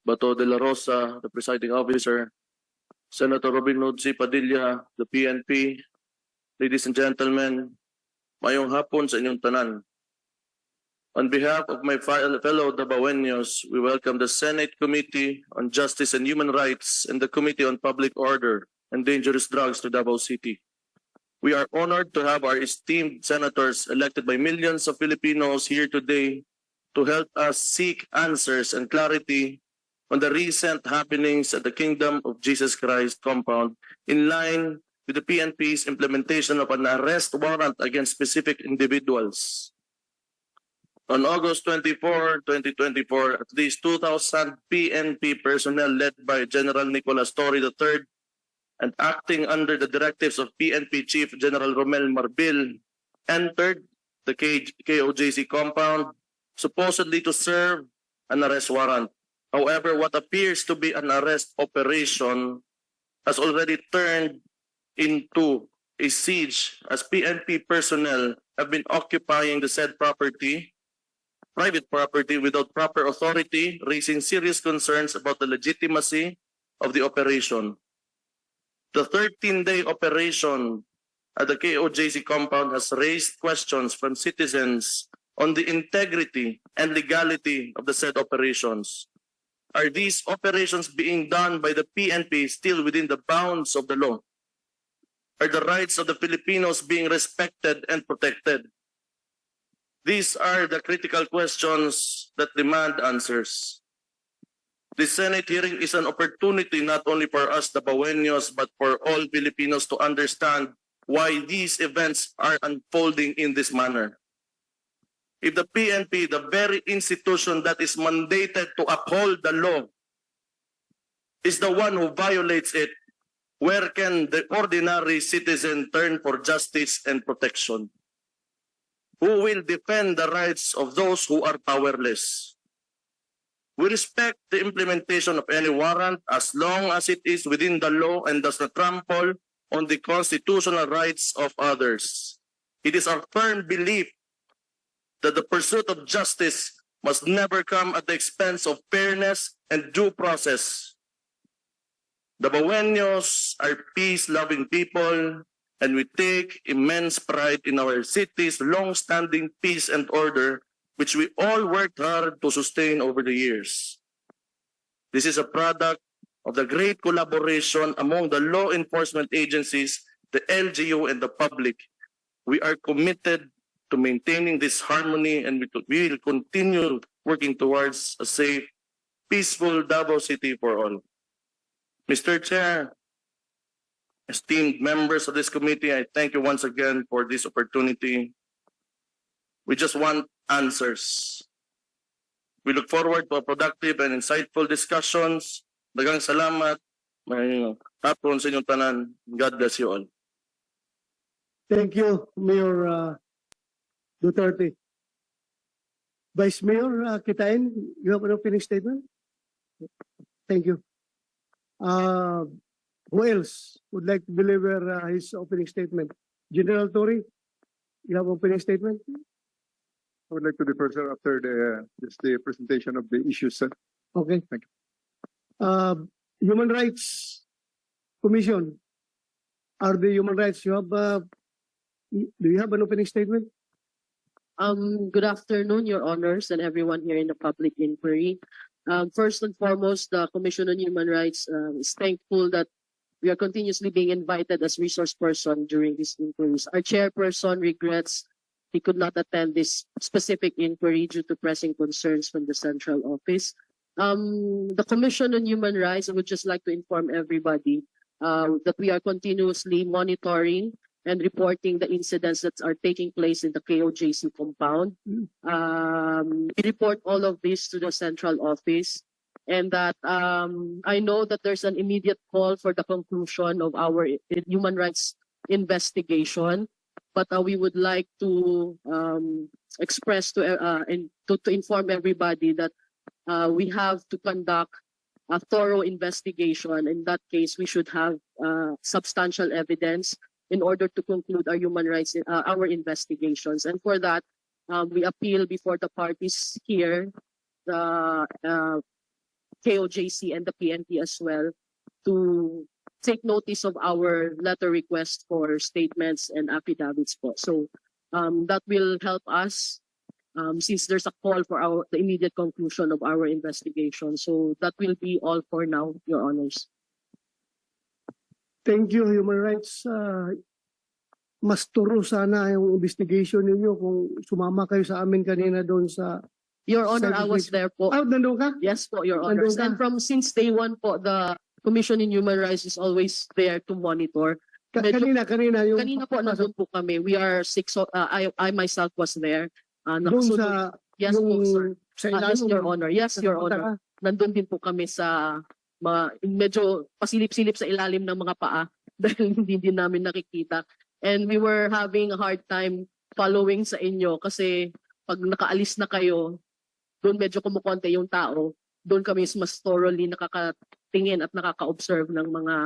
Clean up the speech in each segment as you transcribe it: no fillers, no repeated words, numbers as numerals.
Bato de la Rosa, the presiding officer, Senator Robin Hood C. Padilla, the PNP, ladies and gentlemen, mayong hapon sa inyong tanan. On behalf of my fellow Dabaweños, we welcome the Senate Committee on Justice and Human Rights and the Committee on Public Order and Dangerous Drugs to Davao City. We are honored to have our esteemed senators elected by millions of Filipinos here today to help us seek answers and clarity on the recent happenings at the Kingdom of Jesus Christ compound in line with the PNP's implementation of an arrest warrant against specific individuals. On August 24, 2024, at least 2,000 PNP personnel led by General Nicolas Torre III and acting under the directives of PNP Chief General Romel Marbil entered the KOJC compound supposedly to serve an arrest warrant. However, what appears to be an arrest operation has already turned into a siege as PNP personnel have been occupying the said property, private property, without proper authority, raising serious concerns about the legitimacy of the operation. The 13-day operation at the KOJC compound has raised questions from citizens on the integrity and legality of the said operations. Are these operations being done by the PNP still within the bounds of the law? Are the rights of the Filipinos being respected and protected? These are the critical questions that demand answers. The Senate hearing is an opportunity not only for us, the Dabaweños, but for all Filipinos to understand why these events are unfolding in this manner. If the PNP, the very institution that is mandated to uphold the law, is the one who violates it, where can the ordinary citizen turn for justice and protection? Who will defend the rights of those who are powerless? We respect the implementation of any warrant as long as it is within the law and does not trample on the constitutional rights of others. It is our firm belief that the pursuit of justice must never come at the expense of fairness and due process. The Dabaweños are peace-loving people, and we take immense pride in our city's long-standing peace and order, which we all worked hard to sustain over the years. This is a product of the great collaboration among the law enforcement agencies, the LGU, and the public. We are committed to maintaining this harmony, and we will continue working towards a safe, peaceful Davao City for all. Mr. Chair, esteemed members of this committee, I thank you once again for this opportunity. We just want answers. We look forward to a productive and insightful discussions. Daghang salamat. May hapon sa inyong tanan. God bless you all. Thank you, Mayor Duterte. Vice Mayor Kitain, you have an opening statement? Thank you. Who else would like to deliver his opening statement? General Torre, you have opening statement? I would like to defer, sir, after the presentation of the issues, sir. Okay. Thank you. Human Rights Commission. Are the human rights, do you have an opening statement? Good afternoon, Your Honors, and everyone here in the public inquiry. First and foremost, the Commission on Human Rights is thankful that we are continuously being invited as resource person during these inquiries. Our chairperson regrets he could not attend this specific inquiry due to pressing concerns from the central office. The Commission on Human Rights, I would just like to inform everybody that we are continuously monitoring and reporting the incidents that are taking place in the KOJC compound. We report all of this to the central office, and that I know that there's an immediate call for the conclusion of our human rights investigation, but we would like to express to inform everybody that we have to conduct a thorough investigation. In that case, we should have substantial evidence in order to conclude our human rights, our investigations. And for that, we appeal before the parties here, the KOJC and the PNP as well to take notice of our letter request for statements and affidavits po. So that will help us since there's a call for the immediate conclusion of our investigation. So that will be all for now, Your Honors. Thank you, Human Rights. Mas turo sana yung investigation ninyo kung sumama kayo sa amin kanina doon sa... Your Honor, I was there po. Nandun ka? Yes po, Your Honors. Nandun ka? And since day one po, the Commission on Human Rights is always there to monitor. Medyo- Kanina yung... Kanina po, nandun po kami. We are six, I myself was there. Doon Nakasunod- sa... yes po, sir. Sa Yes, ilalim. Your Honor. Yes, Your Punta Honor. ka? Nandun din po kami sa medyo pasilip-silip sa ilalim ng mga paa dahil hindi din namin nakikita. And we were having a hard time following sa inyo kasi pag nakaalis na kayo, doon medyo kumukonte yung tao. Doon kami mas thoroughly nakakatingin at nakaka-observe ng mga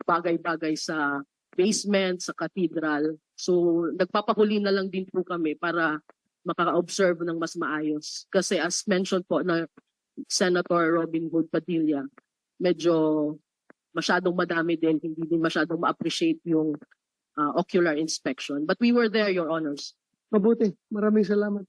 bagay-bagay sa basement, sa cathedral. So nagpapahuli na lang din po kami para makaka-observe ng mas maayos. Kasi as mentioned po na Senator Robin Hood Padilla, medyo masyadong madami din, hindi din masyadong ma-appreciate yung ocular inspection. But we were there, Your Honors. Mabuti. Maraming salamat.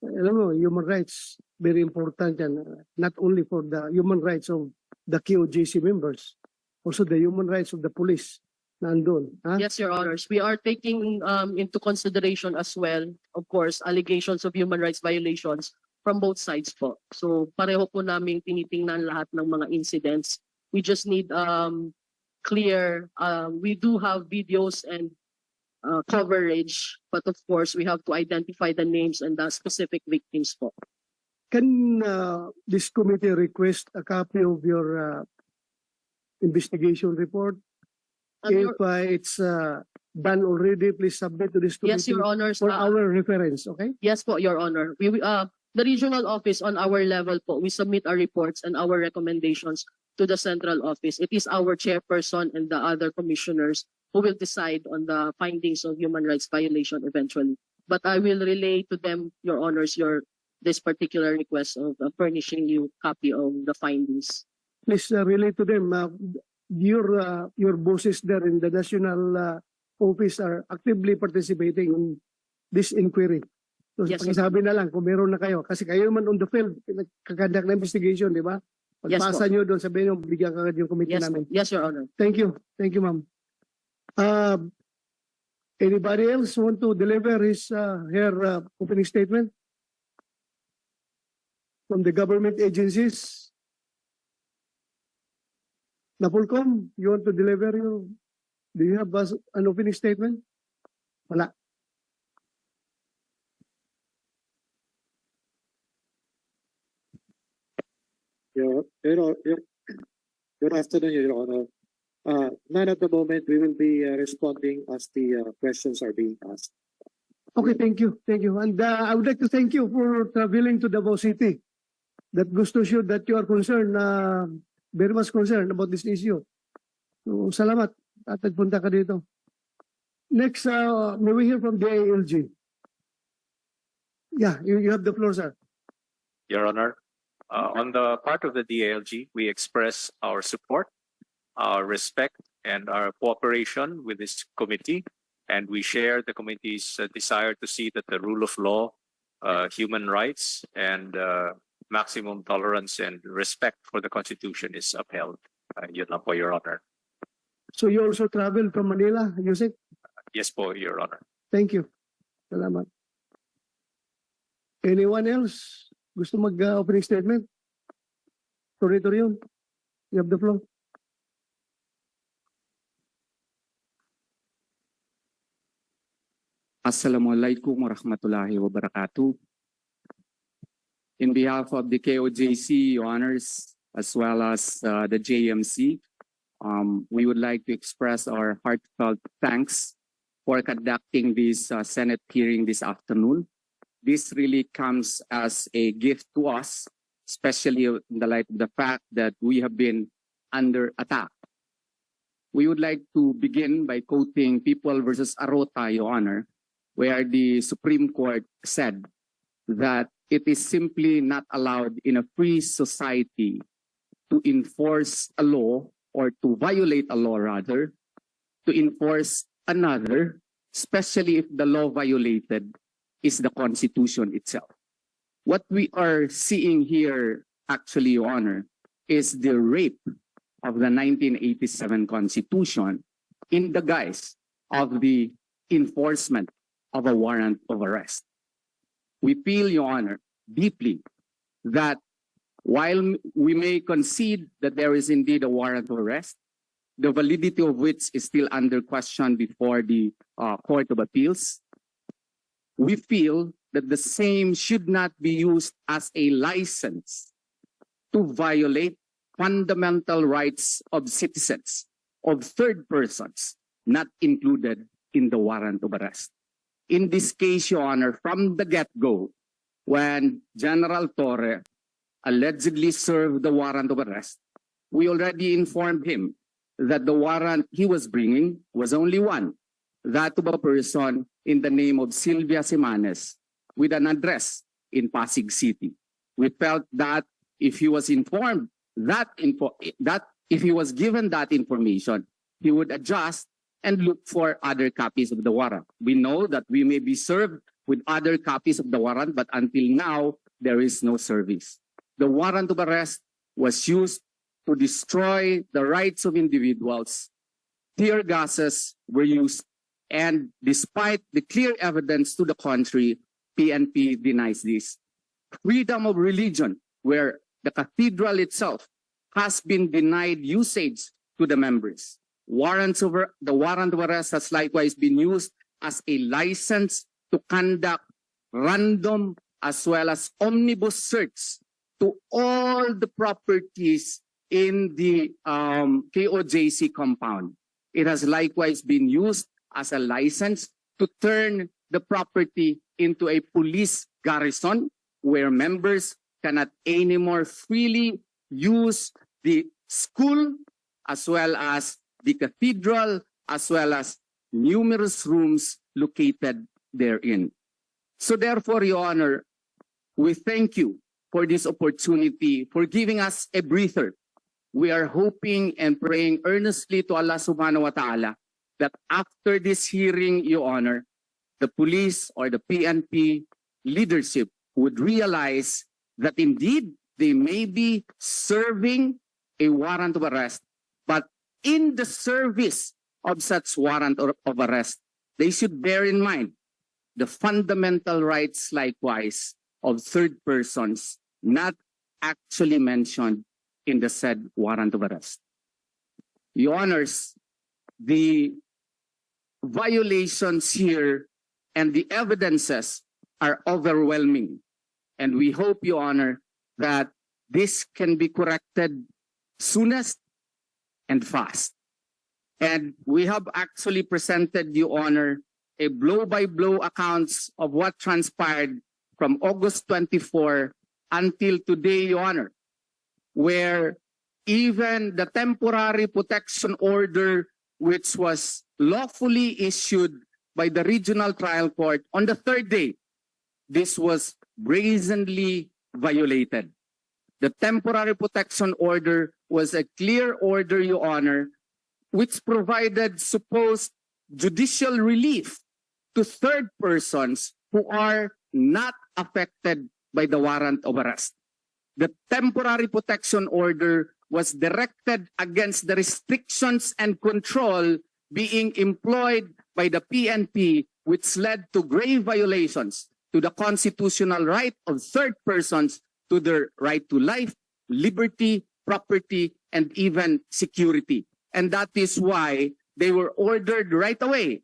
Alam mo, human rights, very important yan. Not only for the human rights of the KOJC members, also the human rights of the police na andun. Ha? Yes, Your Honors. We are taking into consideration as well, of course, allegations of human rights violations from both sides po. So pareho po namin tinitingnan lahat ng mga incidents. We just need we do have videos and coverage, but of course we have to identify the names and the specific victims po. Can this committee request a copy of your investigation report? If it's done already, please submit to this Yes, committee Your Honors. for our reference, okay? Yes po, Your Honor. The regional office on our level po, we submit our reports and our recommendations to the central office. It is our chairperson and the other commissioners who will decide on the findings of human rights violation eventually. But I will relay to them, Your Honors, this particular request of furnishing you copy of the findings. Please relate to them. Your bosses there in the national office are actively participating in this inquiry. So, Yes, pakisabi na lang kung meron na kayo. Kasi kayo naman on the field, nagkakandak na investigation, di ba? Yes, Pagpasa nyo doon, sabihin nyo, bigyan ka agad yung committee Yes, namin. yes, Your Honor. Thank you. Thank you, ma'am. Anybody else want to deliver her opening statement? From the government agencies? Napolcom, you want to deliver do you have an opening statement? Wala. Good afternoon, Your Honor. None at the moment. We will be responding as the questions are being asked. Okay, thank you. Thank you. And I would like to thank you for traveling to Davao City. That goes to show that you are concerned, very much concerned about this issue. So, salamat at nagpunta ka dito. Next, may we hear from the ALG? Yeah, you have the floor, sir. Your Honor, on the part of the DALG, we express our support, our respect, and our cooperation with this committee, and we share the committee's desire to see that the rule of law, human rights, and maximum tolerance and respect for the Constitution is upheld. Yun lang po, Your Honor. So you also travel from Manila, Yusek? Yes po, Your Honor. Thank you. Salamat. Anyone else gusto mag-opening statement? Torito yun. You have the floor. Assalamualaikum warahmatullahi wabarakatuh. In behalf of the KOJC honors as well as the JMC, we would like to express our heartfelt thanks for conducting this Senate hearing this afternoon. This really comes as a gift to us, especially in the light of the fact that we have been under attack. We would like to begin by quoting People versus Arota, Your Honor, where the Supreme Court said that it is simply not allowed in a free society to enforce a law or to violate a law rather, to enforce another, especially if the law violated is the Constitution itself. What we are seeing here, actually, Your Honor, is the rape of the 1987 Constitution in the guise of the enforcement of a warrant of arrest. We feel, Your Honor, deeply that while we may concede that there is indeed a warrant of arrest, the validity of which is still under question before the Court of Appeals, we feel that the same should not be used as a license to violate fundamental rights of citizens, of third persons, not included in the warrant of arrest. In this case, Your Honor, from the get-go, when General Torre allegedly served the warrant of arrest, we already informed him that the warrant he was bringing was only one, that of a person in the name of Sylvia Simanes with an address in Pasig City. We felt that if he was informed that if he was given that information, he would adjust and look for other copies of the warrant. We know that we may be served with other copies of the warrant, but until now, there is no service. The warrant of arrest was used to destroy the rights of individuals. Tear gases were used, and despite the clear evidence to the contrary, PNP denies this. Freedom of religion, where the cathedral itself has been denied usage to the members. The warrant of arrest has likewise been used as a license to conduct random as well as omnibus search to all the properties in the KOJC compound. It has likewise been used as a license to turn the property into a police garrison where members cannot anymore freely use the school as well as the cathedral as well as numerous rooms located therein. So therefore, Your Honor, we thank you for this opportunity, for giving us a breather. We are hoping and praying earnestly to Allah subhanahu wa ta'ala that after this hearing, Your Honor, the police or the PNP leadership would realize that indeed they may be serving a warrant of arrest, but in the service of such warrant of arrest, they should bear in mind the fundamental rights likewise of third persons not actually mentioned in the said warrant of arrest. Your Honors, the violations here and the evidences are overwhelming. And we hope, Your Honor, that this can be corrected soonest and fast. And we have actually presented, Your Honor, a blow-by-blow accounts of what transpired from August 24 until today, Your Honor, where even the temporary protection order, which was lawfully issued by the regional trial court on the third day, this was brazenly violated. The temporary protection order was a clear order, Your Honor, which provided supposed judicial relief to third persons who are not affected by the warrant of arrest. The temporary protection order was directed against the restrictions and control being employed by the PNP, which led to grave violations to the constitutional right of third persons to their right to life, liberty, property, and even security. And that is why they were ordered right away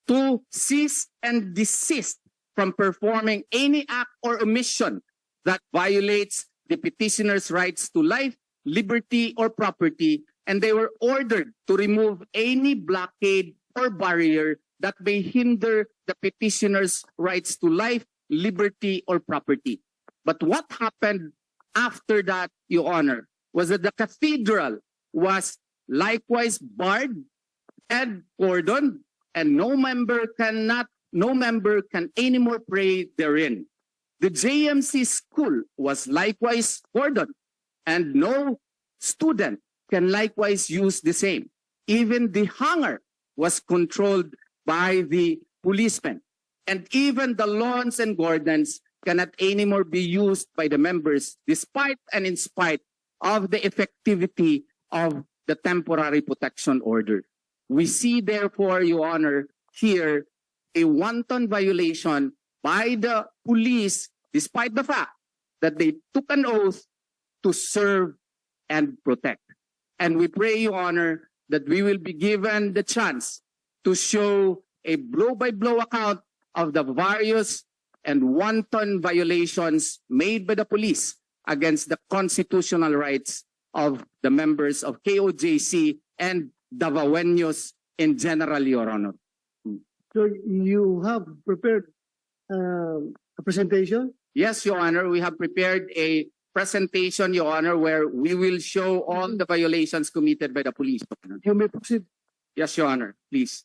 to cease and desist from performing any act or omission that violates the petitioner's rights to life, liberty, or property, and they were ordered to remove any blockade or barrier that may hinder the petitioner's rights to life, liberty, or property. But what happened after that, Your Honor, was that the cathedral was likewise barred and cordoned, and no member can anymore pray therein. The JMC school was likewise cordoned, and no student can likewise use the same. Even the hangar was controlled by the policemen. And even the lawns and gardens cannot anymore be used by the members despite and in spite of the effectivity of the temporary protection order. We see therefore, Your Honor, here a wanton violation by the police despite the fact that they took an oath to serve and protect. And we pray, Your Honor, that we will be given the chance to show a blow-by-blow account of the various and wanton violations made by the police against the constitutional rights of the members of KOJC and Davaoenos in general, Your Honor. So you have prepared a presentation? Yes, Your Honor, we have prepared a presentation, Your Honor, where we will show all the violations committed by the police. Your Honor. You may proceed. Yes, Your Honor, please.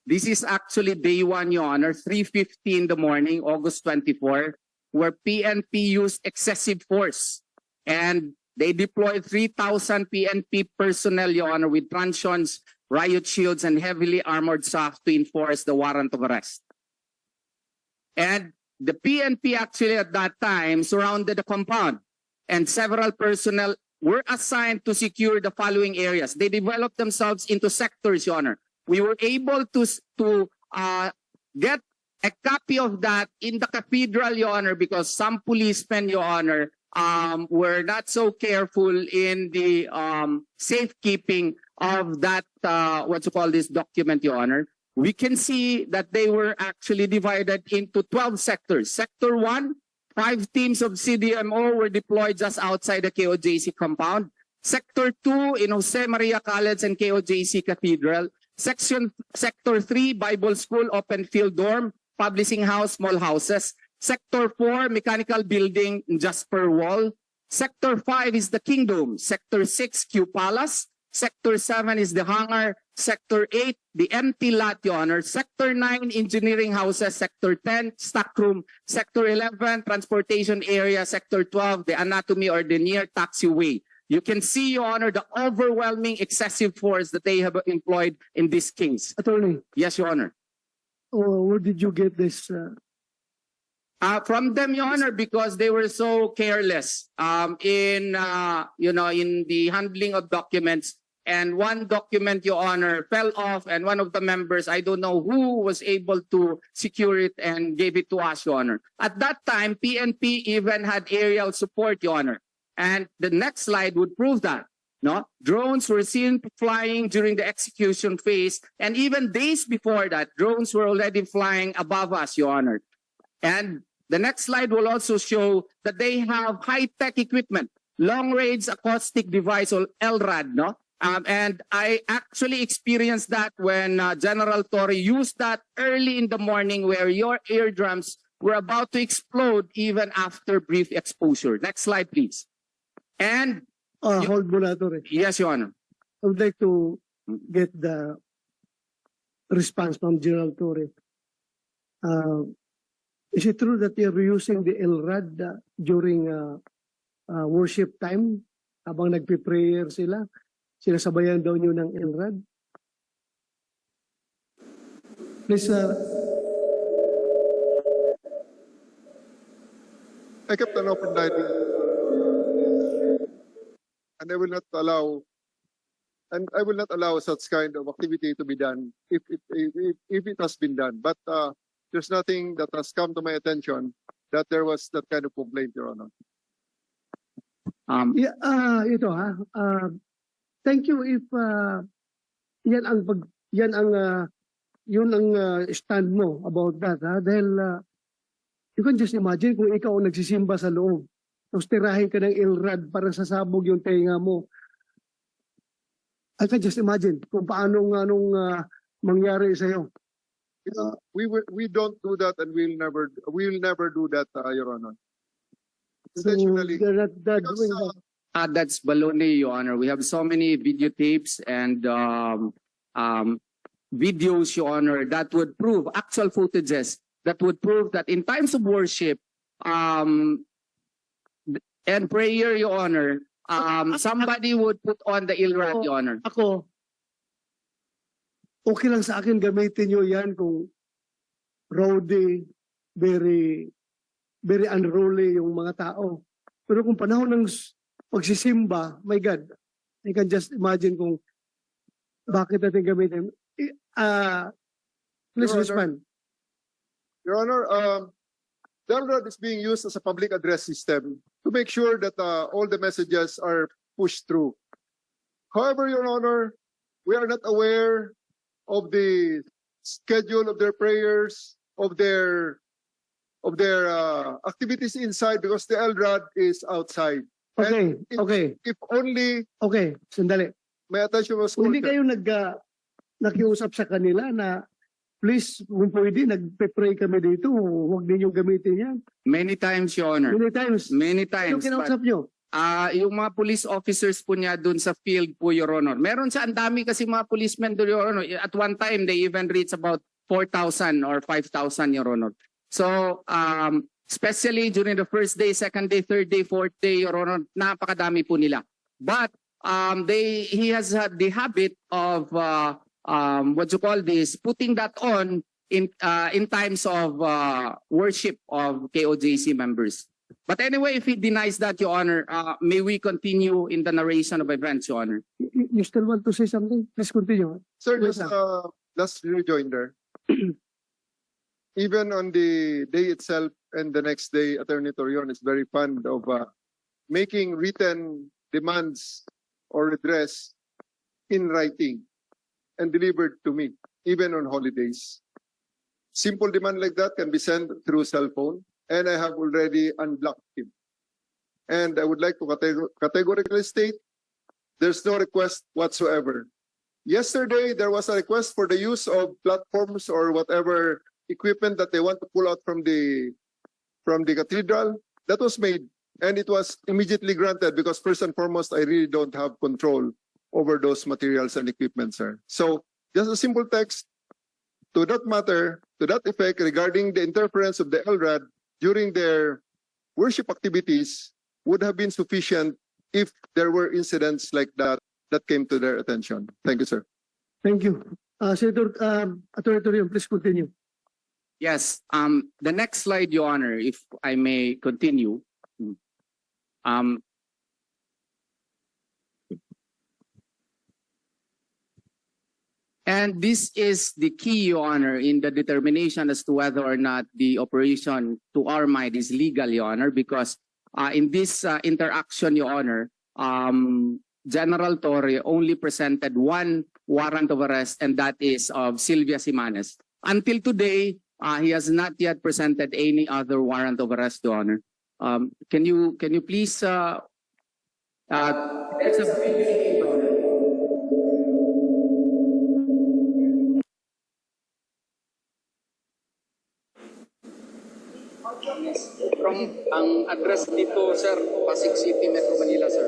This is actually day one, Your Honor, 3:50 in the morning, August 24, where PNP used excessive force. And they deployed 3,000 PNP personnel, Your Honor, with truncheons, riot shields, and heavily armored staff to enforce the warrant of arrest. And the PNP actually at that time surrounded the compound, and several personnel were assigned to secure the following areas. They developed themselves into sectors, Your Honor. We were able to get a copy of that in the cathedral, Your Honor, because some policemen, Your Honor, were not so careful in the safekeeping of that, document, Your Honor. We can see that they were actually divided into 12 sectors. Sector 1, 5 teams of CDMO were deployed just outside the KOJC compound. Sector 2 in Jose Maria College and KOJC Cathedral. Sector 3, Bible School, Open Field Dorm, Publishing House, Small Houses. Sector 4, Mechanical Building, Jasper Wall. Sector 5 is the Kingdom. Sector 6, Q Palace. Sector 7 is the Hangar. Sector 8, the Empty Lot, Your Honor. Sector 9, Engineering Houses. Sector 10, Stockroom. Sector 11, Transportation Area. Sector 12, the Anatomy or the Near Taxiway. You can see, Your Honor, the overwhelming excessive force that they have employed in this case. Attorney, Yes, Your Honor. where did you get this? From them, Your Honor, because they were so careless in the handling of documents. And one document, Your Honor, fell off, and one of the members, I don't know who, was able to secure it and gave it to us, Your Honor. At that time, PNP even had aerial support, Your Honor. And the next slide would prove that. No, drones were seen flying during the execution phase, and even days before that, drones were already flying above us, Your Honor. And the next slide will also show that they have high-tech equipment, long-range acoustic device or LRAD, no? And I actually experienced that when General Torre used that early in the morning, where your eardrums were about to explode even after brief exposure. Next slide, please. And Hold mo na, Attorney. yes, Your Honor. I would like to get the response from General Torre. Is it true that you're using the LRAD during worship time? Habang nagpe-prayer sila, sinasabayan daw nyo ng LRAD? Please, I kept an open dialogue. And I will not allow such kind of activity to be done if it has been done. But there's nothing that has come to my attention that there was that kind of complaint, Your Honor. thank you if yun ang stand mo about that, ha? Dahil you can just imagine kung ikaw ang nagsisimba sa loob. Tapos tirahin ka ng LRAD para sasabog yung tenga mo. I can just imagine kung paano mangyari sa'yo. We don't do that, and we'll never do that, Your Honor. So, Intentionally, they're not because, doing that. That's baloney, Your Honor. We have so many videotapes and videos, Your Honor, that would prove actual footages that would prove that in times of worship and prayer, Your Honor, somebody would put on the ILRAD, Your Honor. Ako, okay lang sa akin gamitin nyo yan kung rowdy, very unruly yung mga tao. Pero kung panahon ng pagsisimba, my God, I can just imagine kung bakit natin gamitin. Please Your Honor. respond. Your Honor, the LRAD is being used as a public address system to make sure that all the messages are pushed through. However, Your Honor, we are not aware of the schedule of their prayers, of their activities inside because the LRAD is outside. Okay, And if- okay, If only okay, sandali. my attention was Hindi called. kayo nakiusap sa kanila na please, kung pwede, nagpe-pray kami dito, huwag ninyong gamitin yan. Many times, Your Honor. Many times. Many Ano times. But, kinausap nyo? yung mga police officers po niya dun sa field po, Your Honor. Meron siya, ang dami kasi mga policemen doon, Your Honor. At one time, they even reach about 4,000 or 5,000, Your Honor. So, especially during the first day, second day, third day, fourth day, Your Honor, napakadami po nila. But, he has the habit of, what you call this, putting that on in times of worship of KOJC members. But anyway, if he denies that, Your Honor, may we continue in the narration of events, Your Honor? You still want to say something? Please continue. Sir, Wait just lang. last rejoinder. Even on the day itself and the next day, Attorney Torion is very fond of making written demands or redress in writing and delivered to me, even on holidays. Simple demand like that can be sent through cell phone, and I have already unblocked him. And I would like to categorically state, there's no request whatsoever. Yesterday, there was a request for the use of platforms or whatever equipment that they want to pull out from the cathedral. That was made, and it was immediately granted because first and foremost, I really don't have control over those materials and equipment, sir. So just a simple text to that matter, to that effect regarding the interference of the LRAD during their worship activities would have been sufficient if there were incidents like that that came to their attention. Thank you, sir. Thank you. Senator, Attorney Torion, please continue. Yes, the next slide, Your Honor, if I may continue. And this is the key, Your Honor, in the determination as to whether or not the operation to our mind is legal, Your Honor, because in this interaction, Your Honor, General Torre only presented one warrant of arrest, and that is of Sylvia Simanes. Until today, he has not yet presented any other warrant of arrest, Your Honor. Can you please from ang address dito, sir, Pasig City, Metro Manila, sir.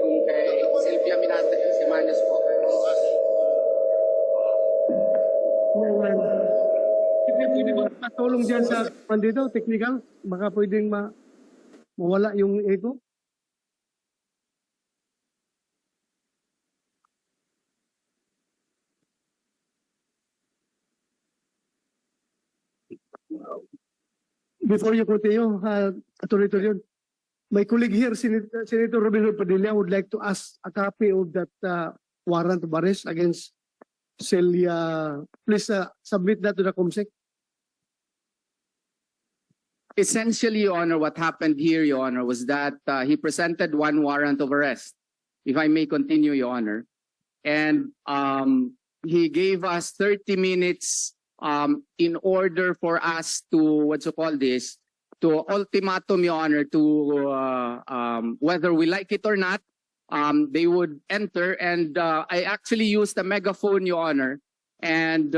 Kung kay Sylvia Simanes po. Pwede ba patulong dyan sa pandito, technical? Baka pwedeng mawala yung echo. Before you continue, Attorney Torion, my colleague here, Senator Robin Hood Padilla, would like to ask a copy of that warrant of arrest against Celia. Please submit that to the COMSEC. Essentially, Your Honor, what happened here, Your Honor, was that he presented one warrant of arrest, if I may continue, Your Honor. And he gave us 30 minutes in order for us to, to ultimatum, Your Honor, to whether we like it or not, they would enter. And I actually used a megaphone, Your Honor, and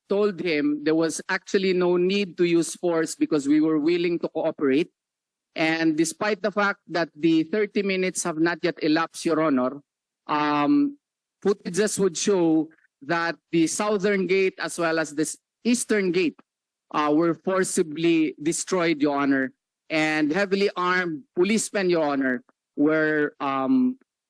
told him there was actually no need to use force because we were willing to cooperate. And despite the fact that the 30 minutes have not yet elapsed, Your Honor, footages would show that the southern gate as well as the eastern gate were forcibly destroyed, Your Honor, and heavily armed policemen, Your Honor, were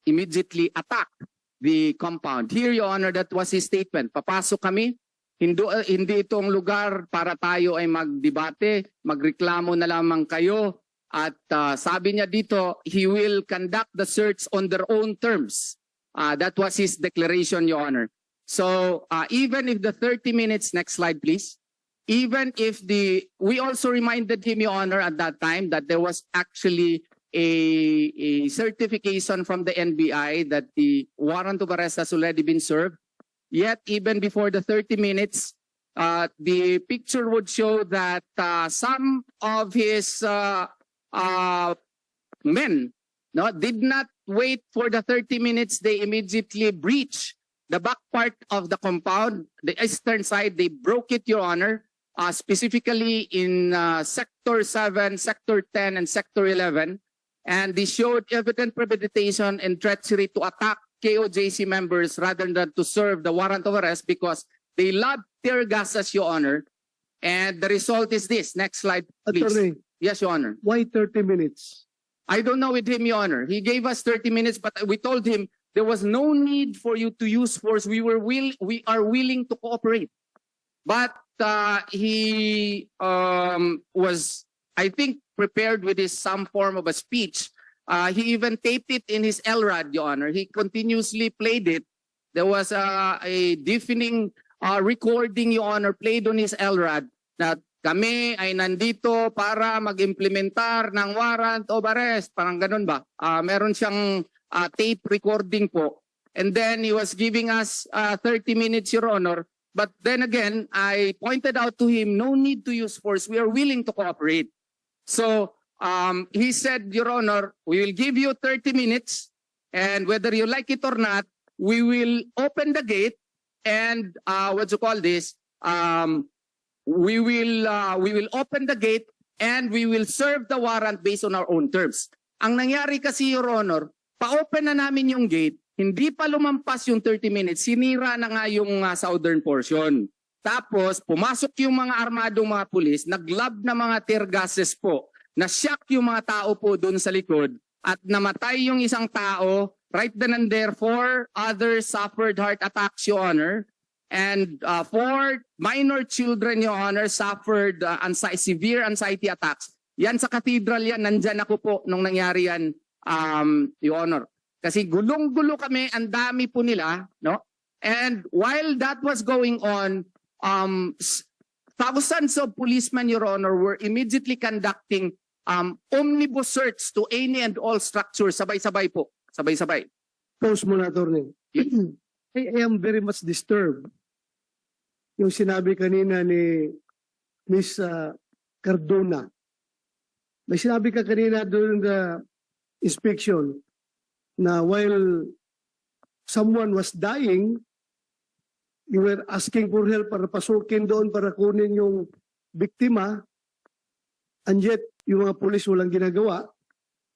immediately attacked the compound. Here, Your Honor, that was his statement. Papasok kami, hindi itong lugar para tayo ay magdebate, magreklamo na lamang kayo. At sabi niya dito, he will conduct the search on their own terms. That was his declaration, Your Honor. So even if the 30 minutes, next slide please. Even if we also reminded him, Your Honor, at that time that there was actually a certification from the NBI that the warrant of arrest has already been served. Yet, even before the 30 minutes, the picture would show that some of his men did not wait for the 30 minutes. They immediately breached the back part of the compound, the eastern side. They broke it, Your Honor, specifically in Sector 7, Sector 10, and Sector 11. And they showed evident premeditation and treachery to attack KOJC members rather than to serve the warrant of arrest because they loved tear gases, Your Honor. And the result is this. Next slide, please. Attorney, Yes, Your Honor. why 30 minutes? I don't know with him, Your Honor. He gave us 30 minutes, but we told him there was no need for you to use force. We are willing to cooperate. But he was, I think, prepared with some form of a speech. He even taped it in his LRAD, Your Honor. He continuously played it. There was a deafening recording, Your Honor, played on his LRAD that kami ay nandito para mag-implementar ng warrant of arrest. Parang ganun ba? Meron siyang tape recording po. And then he was giving us 30 minutes, Your Honor. But then again, I pointed out to him, no need to use force. We are willing to cooperate. So he said, Your Honor, we will give you 30 minutes. And whether you like it or not, we will open the gate and we will open the gate and we will serve the warrant based on our own terms. Ang nangyari kasi, Your Honor, pa-open na namin yung gate, hindi pa lumampas yung 30 minutes, sinira na nga yung southern portion. Tapos, pumasok yung mga armadong mga pulis, naglob na mga tear gases po, na-shock yung mga tao po doon sa likod, at namatay yung isang tao, right then and there, 4 others suffered heart attacks, Your Honor. And 4 minor children, Your Honor, suffered severe anxiety attacks. Yan sa cathedral yan, nandyan ako po nung nangyari yan, Your Honor. Kasi gulong-gulo kami, ang dami po nila, no? And while that was going on, thousands of policemen, Your Honor, were immediately conducting omnibus search to any and all structures. Sabay-sabay po. Sabay-sabay. Pause muna, Attorney. I am very much disturbed. Yung sinabi kanina ni Miss Cardona. May sinabi ka kanina during the inspection na while someone was dying, you were asking for help para pasukin doon para kunin yung biktima, and yet yung mga pulis walang ginagawa.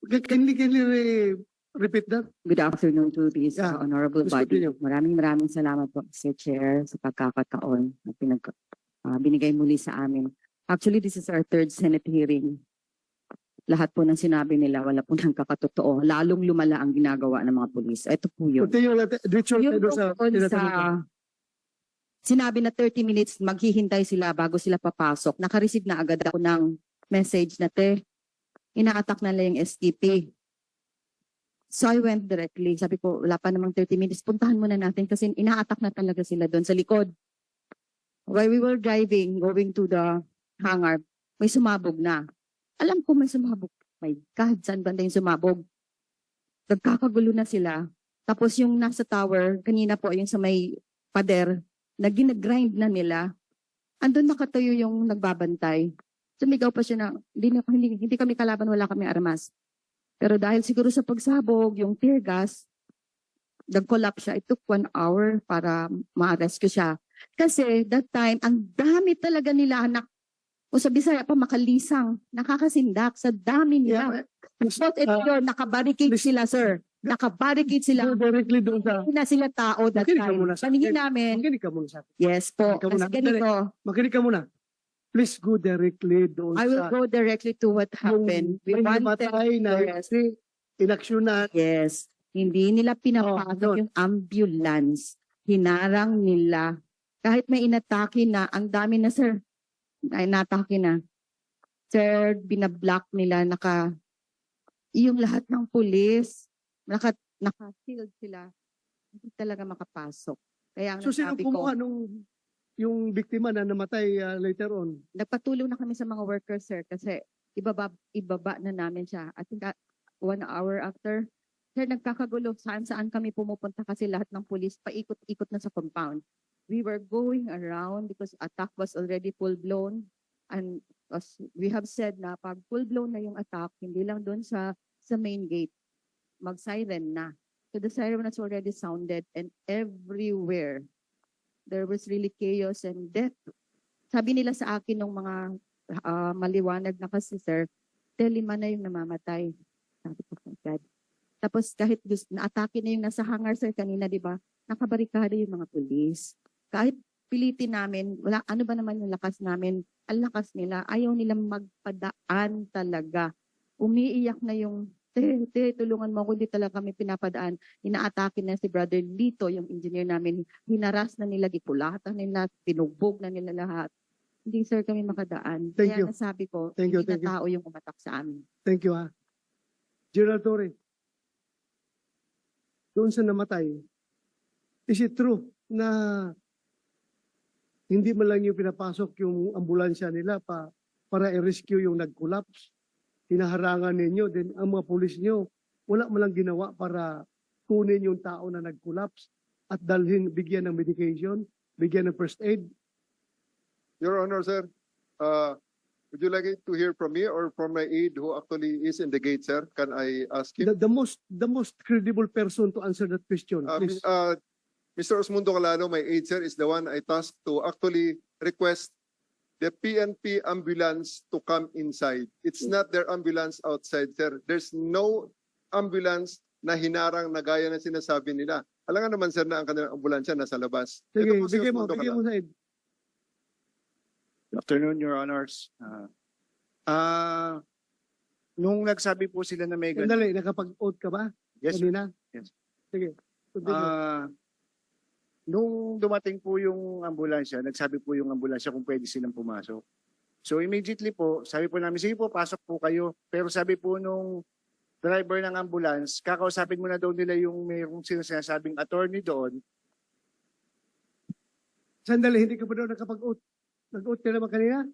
Can you repeat that? Good afternoon to this Yeah, honorable please body. continue. Maraming salamat po, Mr. Chair, sa pagkakataon na binigay muli sa amin. Actually, this is our 3rd Senate hearing. Lahat po ng sinabi nila, wala po ng kakatotoo. Lalong lumala ang ginagawa ng mga pulis. Ito po yun. Continue natin. Richard, Yung Pedro, sa tungkol sa tinatanong ko. sinabi na 30 minutes, maghihintay sila bago sila papasok. Nakareceive na agad ako ng message na ina-attack na lang yung STP. So I went directly. Sabi ko, wala pa namang 30 minutes. Puntahan muna natin kasi ina-attack na talaga sila doon sa likod. While we were driving, going to the hangar, may sumabog na. Alam ko may sumabog. My God, saan banda yung sumabog? Nagkakagulo na sila. Tapos yung nasa tower, kanina po yung sa may pader, na ginagrind na nila. Andun nakatayo yung nagbabantay. Sumigaw pa siya na, hindi kami kalaban, wala kami armas. Pero dahil siguro sa pagsabog, yung tear gas, nag-collapse siya. It took 1 hour para ma-rescue siya. Kasi that time, ang dami talaga nila o sa Bisaya pa makalisang, nakakasindak sa dami nila. Yeah, But ito, nakabarricade sila, sir. nakabarricade sila. Go directly doon sa... Hindi na sila tao that Makinig ka time. muna sa Paningin akin. namin, Makinig ka muna sa akin. yes po, Makinig ka muna. kasi ganito, Makinig ka muna. Please go directly doon I will sa... go directly to what happened. We Yung may wanted, namatay na yes. inaksyonan. Yes, hindi nila pinapasok doon. yung ambulance. Hinarang nila. Kahit may inatake na, ang dami na sir, ay inatake na. Sir, binablock nila, yung lahat ng pulis, naka-shield sila. Hindi talaga makapasok. Kaya ang So sino nasabi ko, kumuha nung yung biktima na namatay later on? nagpatulong na kami sa mga workers, sir, kasi ibaba na namin siya. I think 1 hour after, sir, nagkakagulo. Saan kami pumupunta kasi lahat ng pulis paikot-ikot na sa compound. We were going around because attack was already full-blown. And as we have said na pag full-blown na yung attack, hindi lang doon sa main gate, mag-siren na. So the siren has already sounded and everywhere there was really chaos and death. Sabi nila sa akin nung mga maliwanag na kasi sir, 5 na yung namamatay. Sabi ko, "Oh God." Tapos kahit na-atake na yung nasa hangar sir kanina, di ba? Nakabarikada yung mga pulis. Kahit pilitin namin, wala, ano ba naman yung lakas namin? Ang lakas nila, ayaw nilang magpadaan talaga. Umiiyak na yung, tulungan mo ako, hindi talaga kami pinapadaan. Inaatake na si Brother Lito, yung engineer namin. Hinaras na nila, gipulatan nila, tinugbog na nila lahat. Hindi sir kami makadaan. Thank Kaya you. nasabi ko, Thank you, hindi thank you. na tao yung umatak sa amin. Thank you ha. General Torre, doon sa namatay, is it true na hindi man lang yung pinapasok yung ambulansya nila para i-rescue yung nag-collapse? Hinaharangan ninyo, then ang mga pulis nyo, wala man lang ginawa para kunin yung tao na nag-collapse at bigyan ng medication, bigyan ng first aid? Your Honor, sir, would you like it to hear from me or from my aide who actually is in the gate, sir? Can I ask him? The most credible person to answer that question, please. Mr. Osmundo Calano, my aide, sir, is the one I tasked to actually request the PNP ambulance to come inside. It's not their ambulance outside, sir. There's no ambulance na hinarang na gaya na sinasabi nila. Alam nga naman, sir, na ang kanilang ambulansya nasa labas. Sige, Ito po si bigyan mo Osmundo Calano. sa aid. Good afternoon, Your Honors. Nung nagsabi po sila na may ganun, Sandali, nakapag-oath ka ba? yes, sir. Kanina? Yes. Sige. Continue. Nung dumating po yung ambulansya, nagsabi po yung ambulansya kung pwede silang pumasok. So immediately po, sabi po namin, sige po, pasok po kayo. Pero sabi po nung driver ng ambulance, kakausapin muna daw nila yung mayroong sinasabing attorney doon. Sandali, hindi ka pa daw nakapag-oath. Nag-oath ka naman kanina?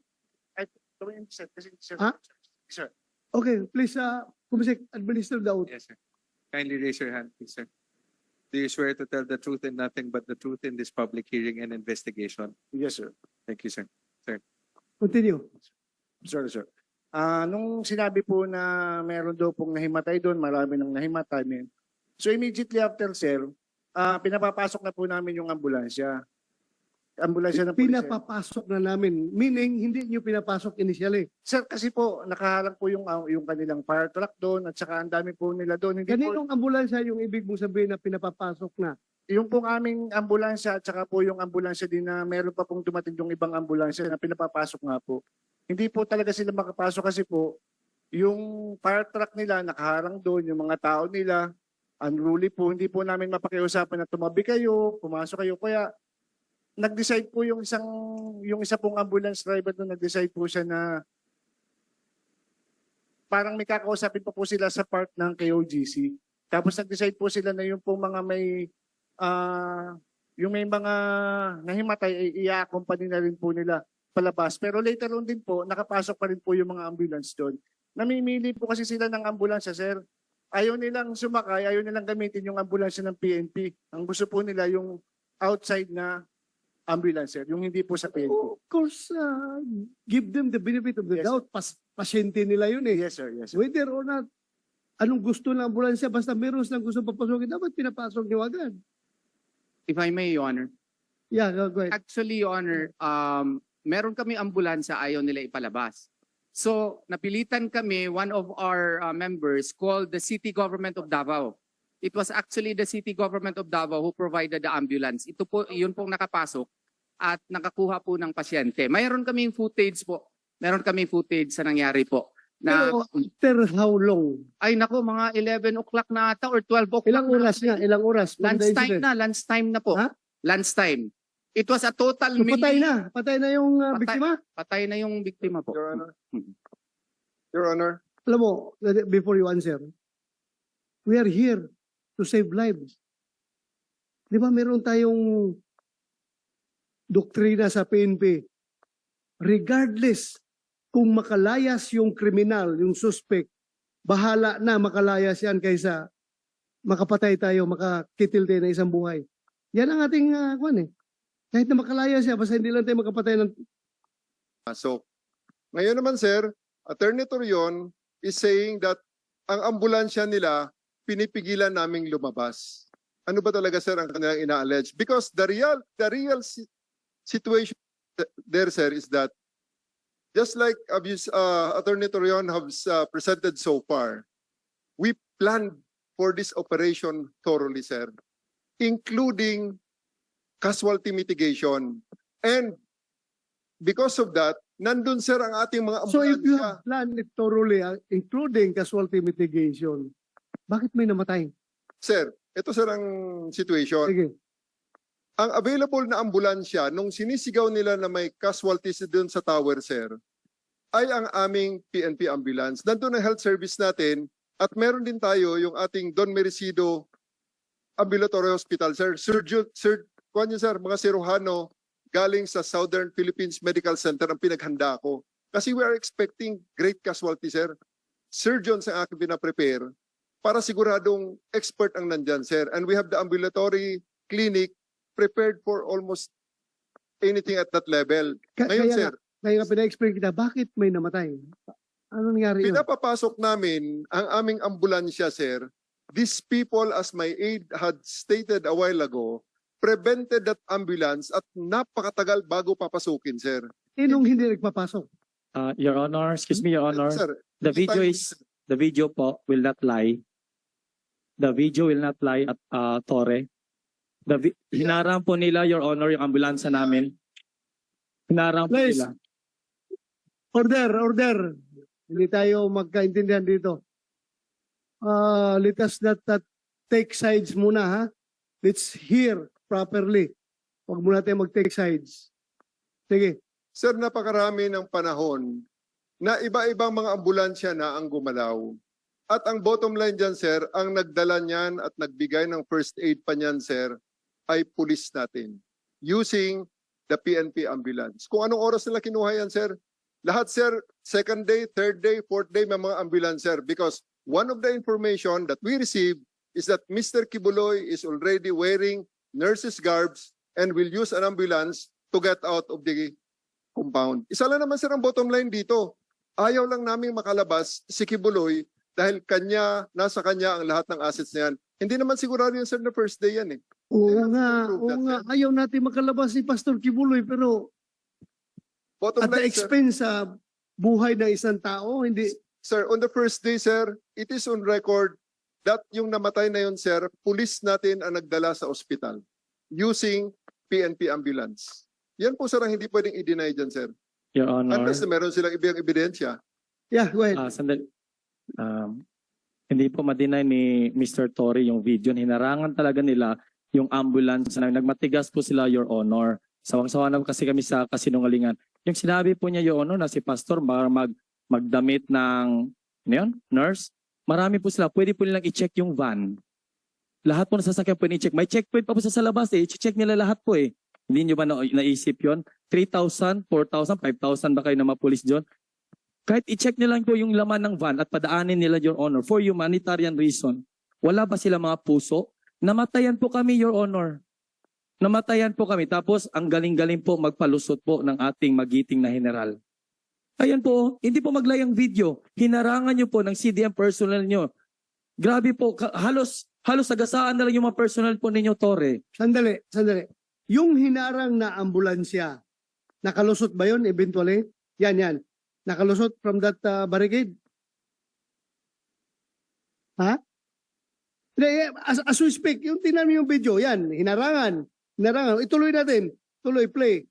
Sir, Ah? sir. Okay, please, Kumisek, administer the oath. Yes, sir. Kindly raise your hand, please, sir. Do you swear to tell the truth and nothing but the truth in this public hearing and investigation? Yes, sir. Thank you, sir. Continue. Sorry, sir. Nung sinabi po na meron daw pong nahimatay doon, marami nang nahimatay. So immediately after, sir, pinapapasok na po namin yung ambulansya. Ambulansya ng pulis. Pinapapasok na namin. Meaning, hindi nyo pinapasok initially. Sir, kasi po, nakaharang po yung kanilang fire truck doon at saka ang dami po nila doon. Hindi po, Kaninong ambulansya yung ibig mong sabihin na pinapapasok na? yung pong aming ambulansya at saka po yung ambulansya din na meron pa pong dumating yung ibang ambulansya na pinapapasok nga po. Hindi po talaga sila makapasok kasi po, yung fire truck nila nakaharang doon, yung mga tao nila, unruly po, hindi po namin mapakiusapan na tumabi kayo, pumasok kayo. Kaya nag-decide po yung isa pong ambulance driver doon, nag-decide po siya na parang may kakausapin pa po sila sa part ng KOGC. Tapos nag-decide po sila na yung pong mga yung may mga nahimatay ay i-accompany na rin po nila palabas. Pero later on din po, nakapasok pa rin po yung mga ambulance doon. Namimili po kasi sila ng ambulansya, sir. Ayaw nilang sumakay, ayaw nilang gamitin yung ambulansya ng PNP. Ang gusto po nila yung outside na ambulance, sir. Yung hindi po sa PNP. Of course, give them the benefit of the Yes, doubt. Pasyente nila yun eh. Yes, sir. Yes, sir. Whether or not, anong gusto ng ambulansya, basta meron silang gusto papasukin, dapat pinapasok nyo agad. If I may, Your Honor. Yeah, go ahead. Actually, Your Honor, meron kami ambulansya, ayaw nila ipalabas. So, napilitan kami, one of our members called the City Government of Davao. it was actually the city government of Davao who provided the ambulance. Ito po, yun pong nakapasok at nakakuha po ng pasyente. Mayroon kaming footage po. Meron kaming footage sa nangyari po. Na, Pero after how long? ay nako, mga 11 o'clock na ata or 12 o'clock. Ilang oras nga? Ilang oras? from the Lunchtime incident? na, lunchtime na po. Ha? Lunchtime. It was a total So, patay na. Patay na yung Patay. biktima? Patay na yung biktima po. Your Honor. Mhm. Your Honor. Alam mo, before you answer, we are here to save lives. Di ba meron tayong doktrina sa PNP? Regardless kung makalayas yung kriminal, yung suspect, bahala na makalayas yan kaysa makapatay tayo, makakitil tayo ng isang buhay. Yan ang ating kwan eh. Kahit na makalayas siya, basta hindi lang tayo makapatay ng So, ngayon naman sir, Attorney Torion is saying that ang ambulansya nila pinipigilan naming lumabas. Ano ba talaga sir ang kanilang ina-allege? Because the real situation there sir is that just like Attorney Torion has presented so far, we planned for this operation thoroughly sir, including casualty mitigation. And because of that, nandun sir ang ating mga So if you ambulansya. have planned it thoroughly, including casualty mitigation, bakit may namatay? Sir, ito sir ang situation. Sige. Ang available na ambulansya, nung sinisigaw nila na may casualties doon sa tower, sir, ay ang aming PNP ambulance. Nandun ang health service natin at meron din tayo yung ating Don Merecido Ambulatory Hospital, sir. Kuhan niyo, sir, mga siruhano galing sa Southern Philippines Medical Center ang pinaghanda ko. Kasi we are expecting great casualty, sir. Surgeons ang aking pinaprepare para siguradong expert ang nandyan, sir. And we have the ambulatory clinic prepared for almost anything at that level. Ngayon, Kaya sir, kaya nga pina-explain kita, bakit may namatay? Ano nangyari yun? pinapapasok namin ang aming ambulansya, sir. These people, as my aide had stated a while ago, prevented that ambulance at napakatagal bago papasukin, sir. Nung hindi nagpapasok? Your Honor, excuse me, Your Honor. Sir, The video po will not lie. The video will not lie at Torre. Hinarang po nila, Your Honor, yung ambulansya namin. Hinarang po Please. nila. Order. Hindi tayo magkaintindihan dito. Let us not take sides muna, ha? Let's hear properly. Huwag muna tayo mag-take sides. Sige. Sir, napakarami ng panahon na iba-ibang mga ambulansya na ang gumalaw. At ang bottom line dyan, sir, ang nagdala niyan at nagbigay ng first aid pa niyan, sir, ay pulis natin using the PNP ambulance. Kung anong oras nila kinuha yan, sir, lahat, sir, second day, third day, fourth day, may mga ambulance, sir, because one of the information that we received is that Mr. Kibuloy is already wearing nurse's garbs and will use an ambulance to get out of the compound. Isa lang naman, sir, ang bottom line dito. Ayaw lang namin makalabas si Kibuloy dahil nasa kanya ang lahat ng assets na yan. Hindi naman sigurado yun, sir, na first day yan eh. Oo prove nga. that, Ayaw natin makalabas si Pastor Kibuloy, pero Bottom at the line, sir, expense sa buhay ng isang tao, hindi. sir, on the first day, sir, it is on record that yung namatay na yun, sir, pulis natin ang nagdala sa ospital using PNP ambulance. Yan po, sir, ang hindi pwedeng i-deny dyan, sir. Your Honor. Unless na meron silang ibang ebidensya. Yeah, go ahead. Sandali. Hindi po ma-deny ni Mr. Torre yung video. Hinarangan talaga nila yung ambulance na nagmatigas po sila, Your Honor. Sawang-sawa na kasi kami sa kasinungalingan. Yung sinabi po niya, Your Honor, na si Pastor magdamit ng nurse, marami po sila. Pwede po nilang i-check yung van. Lahat po na sasakyan pwede i-check. May checkpoint pa po sa labas eh. I-check nila lahat po eh. Hindi nyo ba naisip yon? 3,000, 4,000, 5,000 ba kayo na mga pulis dyan? Kahit i-check nyo lang po yung laman ng van at padaanin nila, Your Honor, for humanitarian reason. Wala ba sila mga puso? Namatayan po kami, Your Honor. Namatayan po kami. Tapos, ang galing-galing po magpalusot po ng ating magiting na general. Ayan po, hindi po maglayang video. Hinarangan nyo po ng CDM personnel nyo. Grabe po, halos sagasaan na lang yung mga personnel po ninyo, Torre. Sandali. Yung hinarang na ambulansya, nakalusot ba yun eventually? Yan. Nakalusot from that barricade? Ha? As we speak, yung tinan mo yung video, yan, hinarangan. Ituloy natin. Tuloy, play.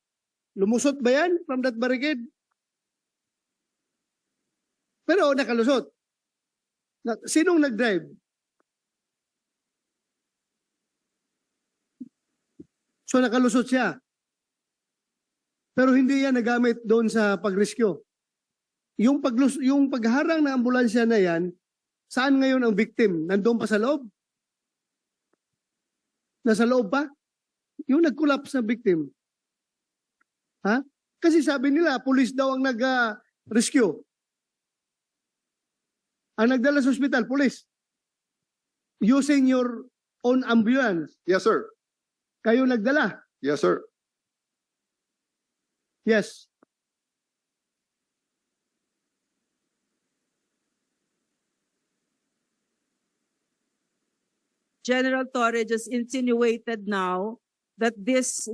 Lumusot ba yan from that barricade? Pero nakalusot. Sinong nag-drive? So nakalusot siya. Pero hindi yan nagamit doon sa pag-rescue. Yung pagharang ng ambulansya na yan, saan ngayon ang victim? Nandoon pa sa loob? Nasa loob pa? Yung nag-collapse na victim. Ha? Kasi sabi nila, police daw ang nag-rescue. Ang nagdala sa ospital, police. Using your own ambulance. Yes, sir. Kayo nagdala. Yes, sir. Yes. General Torre just insinuated now that this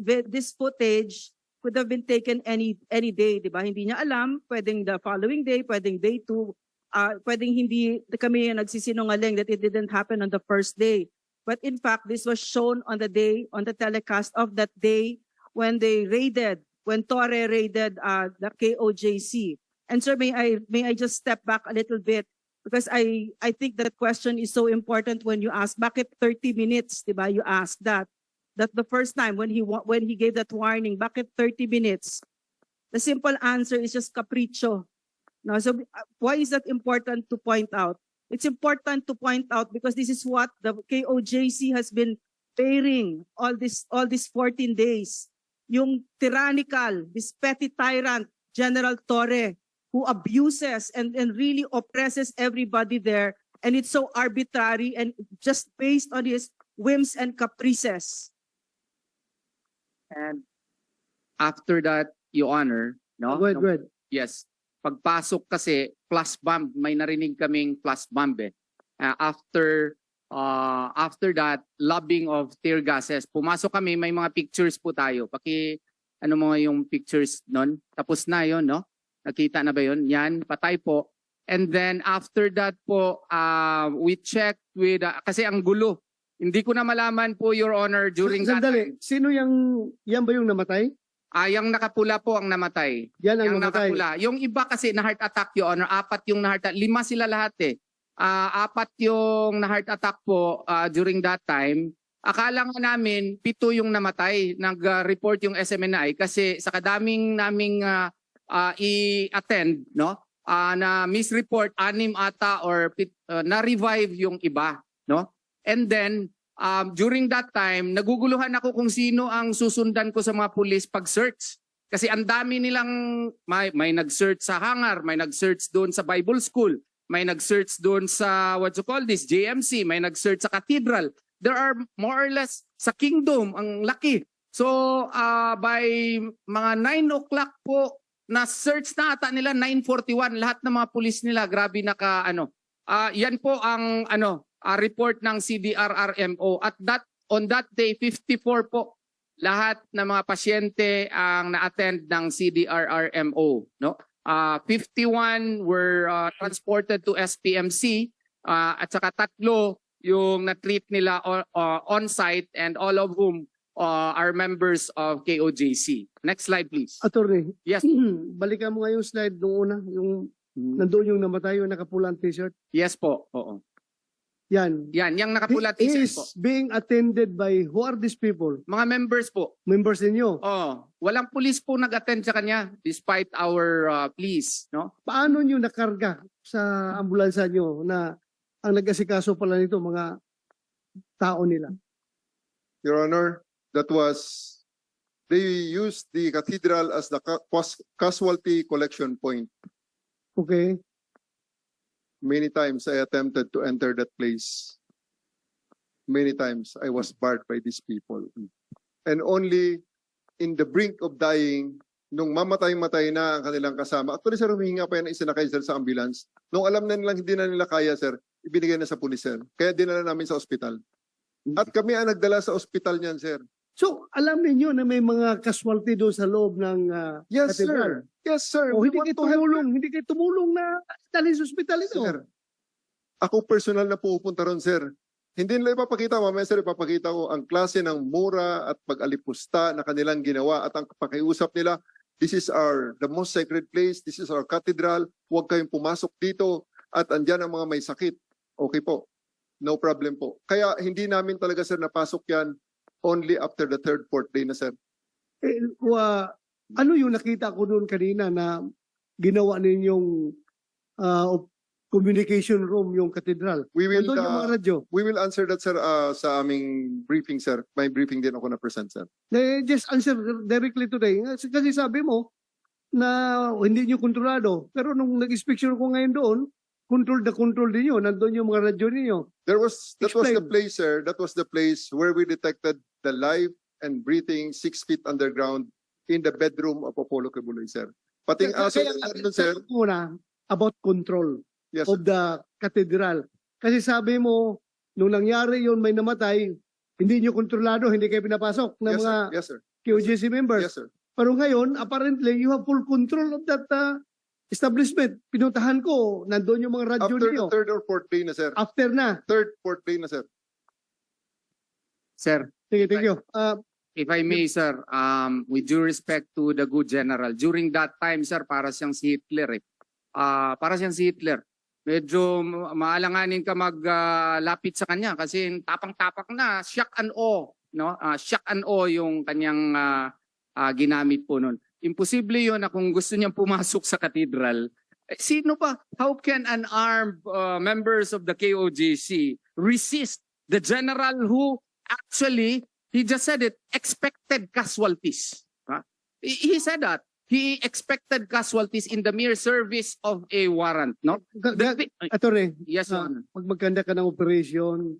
footage could have been taken any day, di ba? Hindi niya alam, pwedeng the following day, pwedeng day 2, pwedeng hindi kami yung nagsisinungaling that it didn't happen on the first day. But in fact, this was shown on the day, on the telecast of that day when Torre raided the KOJC. And sir, may I just step back a little bit? Because I think that question is so important when you ask, bakit 30 minutes, di ba? You ask that the first time when he gave that warning, bakit 30 minutes? The simple answer is just capricho. Now, so why is that important to point out? It's important to point out because this is what the KOJC has been bearing all these 14 days. Yung tyrannical, this petty tyrant, General Torre, who abuses and really oppresses everybody there. And it's so arbitrary and just based on his whims and caprices. And after that, Your Honor, no? Go ahead. Yes. Pagpasok kasi, plus bomb, may narinig kaming plus bomb eh. After that, lobbing of tear gases. Pumasok kami, may mga pictures po tayo. Ano mo yung pictures nun? Tapos na yon, no? Nakita na ba yun? Yan, patay po. And then after that po, we checked with, kasi ang gulo. Hindi ko na malaman po, Your Honor, during that Sandali, time. sino yan ba yung namatay? Yung nakapula po ang namatay. Yan ang Yung namatay. nakapula. Yung iba kasi na heart attack, Your Honor, 4 yung na heart attack. 5 sila lahat eh. 4 yung na heart attack po during that time. Akala nga namin 7 yung namatay. Nag-report yung SMNI kasi sa kadaming naming i-attend, no? Na misreport 6 ata or na-revive yung iba, no? And then during that time, naguguluhan ako kung sino ang susundan ko sa mga pulis pag-search. Kasi ang dami nilang, may nag-search sa hangar, may nag-search doon sa Bible School, may nag-search doon sa, JMC, may nag-search sa Cathedral. There are more or less sa Kingdom, ang laki. So, by mga 9 o'clock po, na-search na ata nila, 9:41, lahat ng mga pulis nila, grabe yan po ang, report ng CDRRMO. At on that day, 54 po lahat ng mga pasyente ang na-attend ng CDRRMO, no? 51 were transported to SPMC at saka 3 yung na-treat nila on-site and all of whom are members of KOJC. Next slide please. Attorney, Yes. balikan mo nga yung slide nung una, yung nandoon yung namatay, yung nakapulang t-shirt. Yes po. Oo. Yan. Yan, yung nakapula He t-shirt is po. being attended by, who are these people? Mga members po. Members ninyo. Walang pulis po nag-attend sa kanya despite our pleas, no? Paano nyo nakarga sa ambulansya nyo na ang nag-asikaso pala nito mga tao nila? Your Honor, they used the cathedral as the casualty collection point. Okay. Many times I attempted to enter that place. Many times I was barred by these people. And only in the brink of dying, nung mamatay-matay na ang kanilang kasama, actually sir, humihinga pa yan na isinakay sir sa ambulance. Nung alam na nilang hindi na nila kaya sir, ibinigay na sa pulis sir. Kaya dinala namin sa ospital. At kami ang nagdala sa ospital niyan sir. So, alam niyo na may mga casualty doon sa loob ng Yes cathedral. sir. Yes sir. O We hindi want kayo to help tumulong na dalhin sa ospital ito. Sir, ako personal na pupunta ron, sir. Hindi nila ipapakita, mamaya sir, ipapakita ko ang klase ng mura at pag-alipusta na kanilang ginawa at ang pakiusap nila, this is the most sacred place, this is our cathedral, huwag kayong pumasok dito at andyan ang mga may sakit. Okay po, no problem po. Kaya hindi namin talaga sir napasok yan only after the third, fourth day na sir. Ano yung nakita ko doon kanina na ginawa ninyong communication room yung cathedral? We will, Nandun yung mga radyo. we will answer that sir sa aming briefing sir. May briefing din ako na present sir. Just answer directly today. Kasi sabi mo na hindi nyo kontrolado. Pero nung nag-inspection ko ngayon doon, control din yun. Nandun yung mga radyo ninyo. That was the Explain. place, sir. That was the place where we detected the live and breathing 6 feet underground in the bedroom of Apollo Quiboloy, sir. Pating aso Kaya nandun, sir. sabi ko muna about control Yes, sir. of the cathedral. Kasi sabi mo, nung nangyari yun, may namatay, hindi nyo kontrolado, hindi kayo pinapasok ng Yes, mga sir. Yes, sir. QGC members. Yes, sir. Pero ngayon, apparently, you have full control of that establishment. Pinuntahan ko, nandun yung mga radyo After niyo. the third or fourth day na, sir. After na. Third, fourth day na, sir. Sir, Sige, thank you. if I may, sir, with due respect to the good general, during that time, sir, para siyang si Hitler eh. Para siyang si Hitler. Medyo maalanganin ka maglapit sa kanya kasi tapang-tapak na, shock and awe, no? Shock and awe yung kanyang ginamit po noon. Imposible yun na kung gusto niyang pumasok sa cathedral. Sino ba? How can an armed members of the KOJC resist the general who actually, he just said it, expected casualties. He said that. He expected casualties in the mere service of a warrant, no? Attorney, Yes, Your Honor. pag magkanda ka ng operation,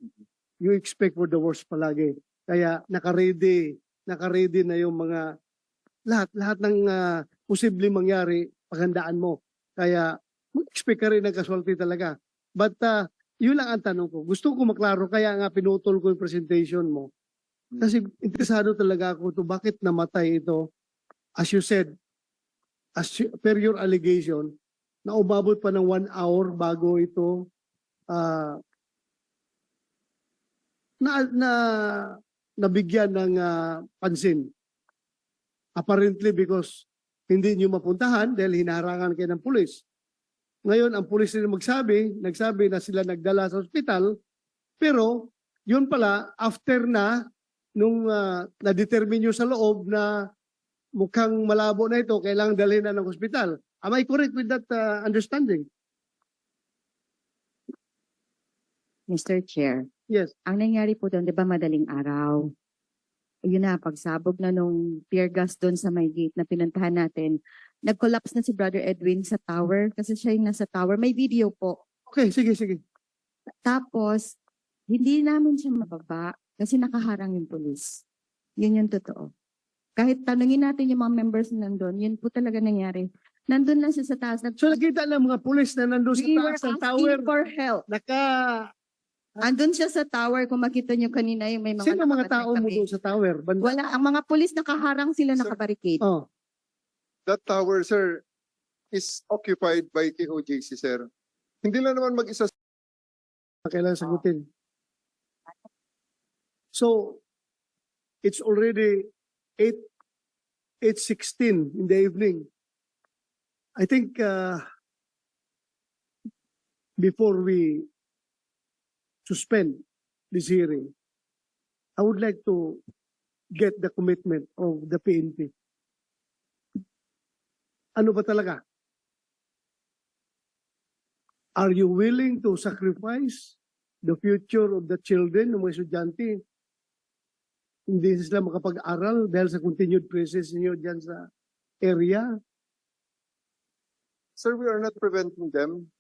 you expect for the worst palagi. Kaya naka-ready na yung mga lahat ng posibleng mangyari, paghandaan mo. Kaya mag-expect ka rin ng casualty talaga. But yun lang ang tanong ko. Gusto ko maklaro, kaya nga pinutol ko yung presentation mo. Kasi interesado talaga ako to bakit namatay ito. As you said, per your allegation, na umabot pa ng 1 hour bago ito nabigyan ng pansin. Apparently because hindi nyo mapuntahan dahil hinaharangan kayo ng pulis. Ngayon, ang pulis rin nagsabi na sila nagdala sa ospital, pero yun pala, after nung na-determine nyo sa loob na mukhang malabo na ito, kailangang dalhin na ng ospital. Am I correct with that understanding? Mr. Chair, Yes. ang nangyari po doon, di ba madaling araw? Yun na, pagsabog na nung tear gas doon sa may gate na pinuntahan natin, nag-collapse na si Brother Edwin sa tower kasi siya yung nasa tower. May video po. Okay, sige. Tapos, hindi namin siya mababa kasi nakaharang yung police. Yun yung totoo. Kahit tanungin natin yung mga members na nandun, yun po talaga nangyari. Nandun lang siya sa taas. So nakita ng mga pulis na nandun sa We were taas ng tower, asking for help. Andun siya sa tower, kung makita nyo kanina yung may mga sino mga nakabatay tao mo kami. doon sa tower? Banda? Wala, ang mga pulis nakaharang sila Sir. nakabarricade. Oh. That tower, sir, is occupied by KOJC, sir. Hindi lang naman mag-isa. Kailangan sagutin. So, it's already 8:16 in the evening. I think before we suspend this hearing, I would like to get the commitment of the PNP. Ano ba talaga? Are you willing to sacrifice the future of the children ng mga estudyante? Hindi sila makapag-aral dahil sa continued presence niyo dyan sa area? Sir, we are not preventing them.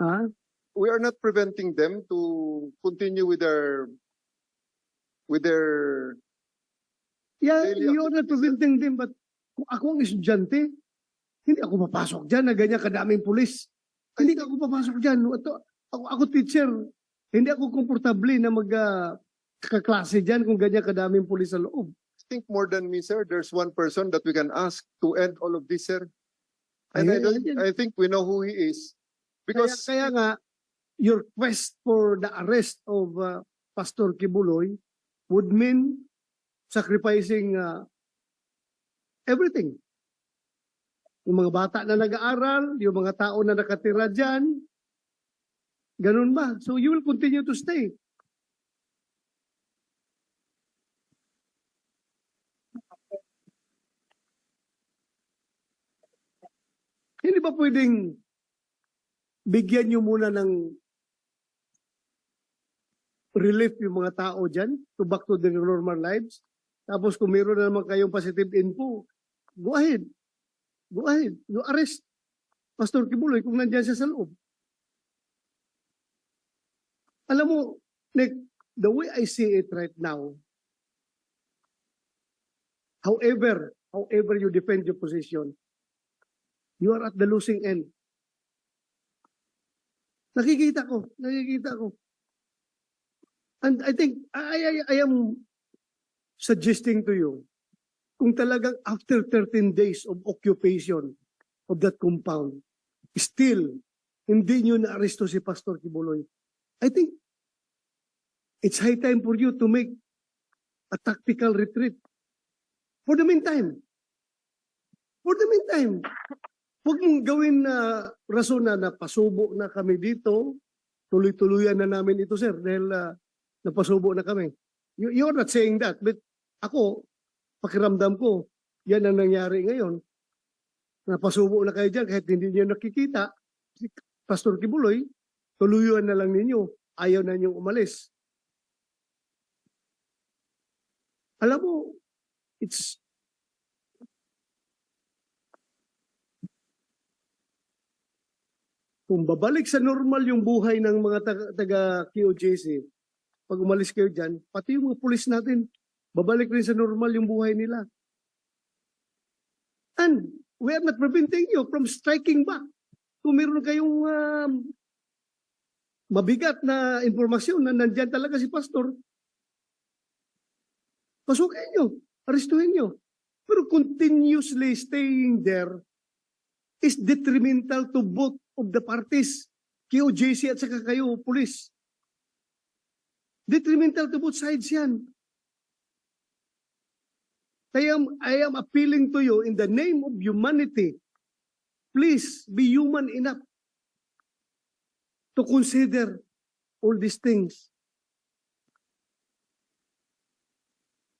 Ha? We are not preventing them to continue with their Yeah, Daily you're not preventing them, but kung ako ang estudyante, hindi ako papasok dyan na ganyan kadaming pulis. Hindi ako papasok dyan. Ako teacher, hindi ako komportable na magkaklase dyan kung ganyan kadaming pulis sa loob. I think more than me, sir. There's one person that we can ask to end all of this, sir. And Ayan, I think we know who he is. Kaya Because nga, your quest for the arrest of Pastor Kibuloy would mean sacrificing everything. Yung mga bata na nag-aaral, yung mga tao na nakatira dyan, ganun ba? So you will continue to stay. Hindi ba pwedeng bigyan nyo muna ng relief yung mga tao dyan to back to their normal lives? Tapos kung meron na naman kayong positive info, go ahead. Go ahead. You arrest Pastor Kibuloy kung nandyan siya sa loob. Alam mo, Nick, the way I see it right now, however you defend your position, you are at the losing end. Nakikita ko. And I think, I am suggesting to you, kung talagang after 13 days of occupation of that compound, still, hindi nyo na-aresto si Pastor Kibuloy, I think, it's high time for you to make a tactical retreat. For the meantime, huwag mong gawin na rason na pasubo na kami dito, tuloy-tuluyan na namin ito, sir, dahil napasubo na kami. You're not saying that, but ako, pakiramdam ko, yan ang nangyari ngayon. Napasubo na kayo dyan kahit hindi niyo nakikita. Si Pastor Kibuloy, tuluyan na lang ninyo. Ayaw na ninyong umalis. Alam mo, it's kung babalik sa normal yung buhay ng mga taga QJC, pag umalis kayo dyan, pati yung mga pulis natin, babalik rin sa normal yung buhay nila. And we are not preventing you from striking back. Kung meron kayong mabigat na informasyon na nandyan talaga si Pastor, pasukin nyo, arestuhin nyo. Pero continuously staying there is detrimental to both of the parties, QJC at saka kayo, police. Detrimental to both sides yan. I am appealing to you in the name of humanity. Please be human enough to consider all these things.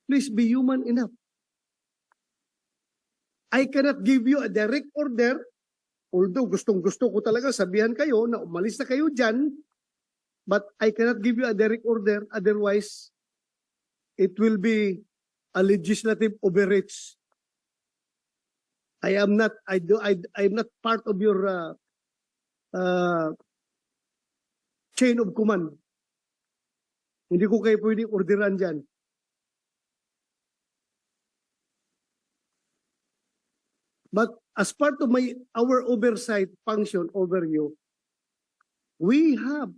Please be human enough. I cannot give you a direct order, although gustong-gusto ko talaga sabihan kayo na umalis na kayo dyan, but I cannot give you a direct order, otherwise it will be a legislative overreach. I am not part of your chain of command. Hindi ko kayo pwedeng orderan dyan. But as part of our oversight function over you, we have